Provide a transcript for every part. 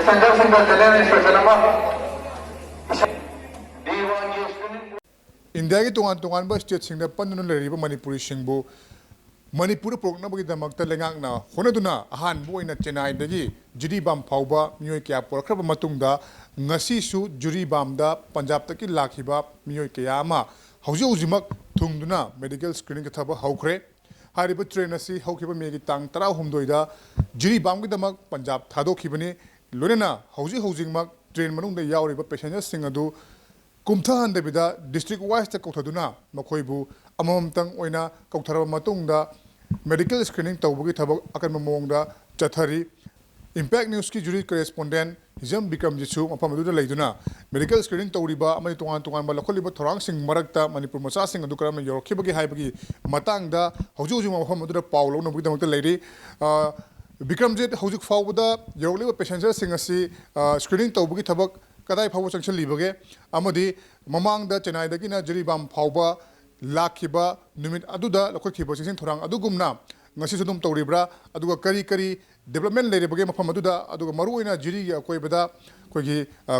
Passengers चले station India की तोान state पन्ना लेरिबा मणिपुरी सिंहबु मणिपुर पोरकनबगीदमक्ता लेंगाकना होनदुना अहानबु चेन्नई जिरीबाम फाउबा मियोय क्या पोरखरबा मतुंगदा ngasisu जिरीबामदा पंजाबदगी लाखिबा मियोय क्या अमा हौजि हौजिमक थुंगदुना मेडिकल स्क्रीनिंग थबा हौखरे हारिबा ट्रेन असि हौखिबा मेगी तांग 18 दा जिरीबामगीदमक पंजाब थादोखिबनी लोनेना हौजि हौजिमक ट्रेन मनुंगदा यावरिबा पैसेंजर सिंह अदु कुमथाहनदबिदा डिस्ट्रिक्ट वाइज कौथदुना मखोइबु अममतंग ओइना कौथरबा मतुंगदा मेडिकल स्क्रीनिंग तौबगी थबक अकन मोंगदा चथरी इम्पैक्ट न्यूज की जुरी correspondent Hijam बिक्रमजितसु मफम अदुदा लेदुना medical screening तौरिबा अमनि तोंगान लखोलिबा थोरांगसिंग मरक्ता Manipur मचासिंग अदु करम यौरखिबगी हाइबगी मतांगदा हौजु हौजु मफम अदुदा पाउ लौनबगीदमक्ता लेरि बिक्रमजित हौजु फाउबदा यौरलिबा पैसेंजर सिंग असि स्क्रीनिंग तौबगी थबक कदाई फाउ चंगसलीबगे अमदी ममांगदा चेन्नईदगिना जिरीबाम फाउबा लाखिबा नुमित अदुदा लखोखिबा चिंग थोरांग अदुगुमना ngasi sudum tawribra aduga kari development lerebage mafam aduda aduga maruina jiri akoibada koigi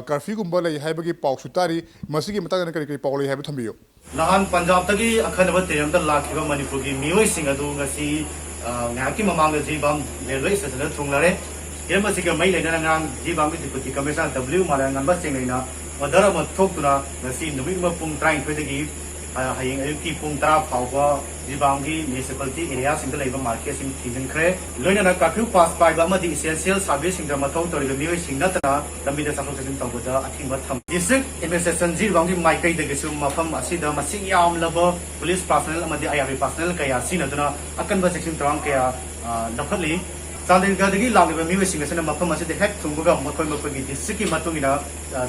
curfew gumba lei haibagi paw sutari masigi matagana kari paw lei haibu thambiyo nahan punjab tagi akhanaba terem da lakhiba manipur gi mioi sing adu ngasi ngaki mamang ji bam railway station da thunglare yema siga mai leina ngang ji bam gi deputy commissioner w mara ngamba sing leina odara ma thokuna ngasi numit ma pung 30 dagi hayeng ayuki pung 10 phawba जिबांगी municipality area सिंगल लेबा market सिंग थिजनख्रे लोइना curfew pass पाइबा अमदि essential service सिंग मथौ तोरिबा मियोय सिंगतना लंबिदा साथौ सजिन तौबदा अथिंबा थम डिस्ट्रिक्ट एडमिनिस्ट्रेशन जिबांगी माइकै दगसु मफम असिदा मसिंग यामलबा पुलिस पर्सनल अमदि आईआरबी पर्सनल कया सिनदुना अकनबा सेक्शन तरंग कया लखली चांदेगदगी लांगिबा मियोय सिंगसना मफम असिदा हेक थुंगुगा मखोय मखोयगी डिस्ट्रिक्ट की मतुंगिना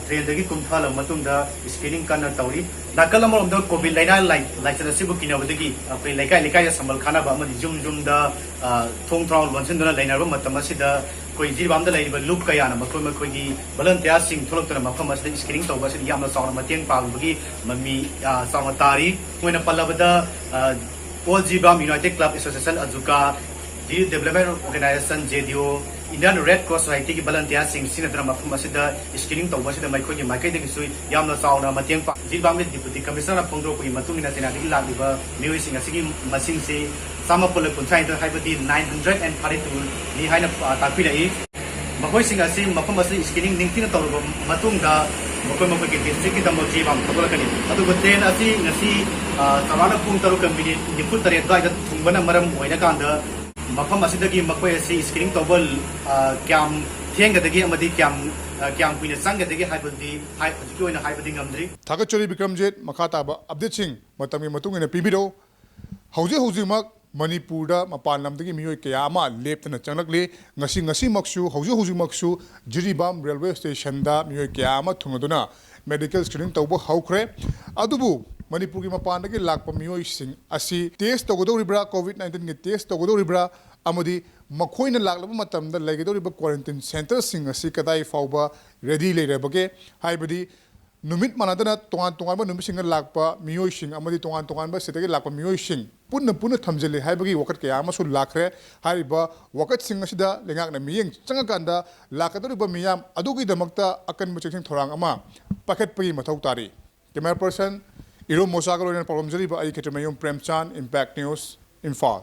ट्रेनदगी कुमथाल मतुंगदा स्क्रीनिंग कन्ना तौरी नाकल अमरमदा कोविड लाइना लाइसन सिबु किनबदगी अखै लेकाय संबल खानाबा अमदि जुम जुमदा थोंग थ्राउल वनसिनदना लाइनाबा मतम असिदा कोई जिबामदा लाइबा लुप कयाना मखोय मखोयगी volunteer सिंग थोलक्तना मफम असिदा स्क्रीनिंग तौबा सिदा यामना सावना मतेंग पांगबगी मम्मी सावना तारी मोइना पल्लबदा All Jibam United Club Association अजुका जी Development Organisation JDO Indian Red Cross Society की volunteer सिंग सिनदना मफम असिदा स्क्रीनिंग तौबा सिदा मैखोयगी माइकैदगिसु यामना सावना मतेंग पा जिबाम डिप्टी कमिश्नर फोंदोकई मतुंगिना सेनादगी लागिबा मियोय सिंग असिगी मसिंगसे सामपुल कुंथाइद हाइबदी 932 नि हाइना ताकपिरई मखोय सिंग असि मफम असि स्क्रीनिंग निंगतिना तौरबा मतुंगा मखोय मखोयगी डिस्ट्रिक्ट की दमक जिबाम थबलकनी अदुगो ट्रेन असि ngasi सवाना पुंग 3 मिनिट 48 दाइदा थुंबना मरम होइना कांदा मफम असिदगी मखोय असि स्क्रीनिंग तौबल क्याम थेंगदगी अमदि क्याम कुइना संगदगी हाइबदी हाइबदी ओइना हाइबदी ngamdri थागचोरी बिक्रमजित मखाताबा अपडेट सिंग मतमी मतुंगिना पिबिरो हौजे हौजिमक मणिपुरदा मपान लमदगी मियोय कया अमा लेपतना चंगलकले ngasi मक्सु हौजे हौजिमक्सु जिरीबाम रेलवे स्टेशन दा मियोय कया अमा थुंगदुना मेडिकल स्क्रीनिंग तौबा हौखरे अदुबु मणिपुर की मपानदगी लाकपा मियोय सिंग असि टेस्ट तौगदौरिब्रा कोविड-19 की टेस्ट तौगदौरिब्रा अमदि मखोइना लागलबा मतमदा लेगदौरिबा क्वारंटाइन सेंटर सिंग असि कदाई फाउबा रेडी लेरबगे हाइबदी नुमित मानदना तोंगान नुमिसिंग लाकपा मियोय सिंग अमदि तोंगान सिदगी लाकपा मियोय सिंग पुनः थमजले हाइबगी वकत कया अमसु लाखरे हाइबा वकत सिंग असिदा लेंगाकना मियेंग चंगकांदा लाकदौरिबा मियाम अदुगी दमक्ता अकन मुचेंग थोरांग अमा पाखतपगी मथौ तारी कैमरा पर्सन इरो मोसागलोन प्रॉब्लम जरीबा आई खेत्रमयुम प्रेमचांद इम्पैक्ट न्यूज इम्फाल।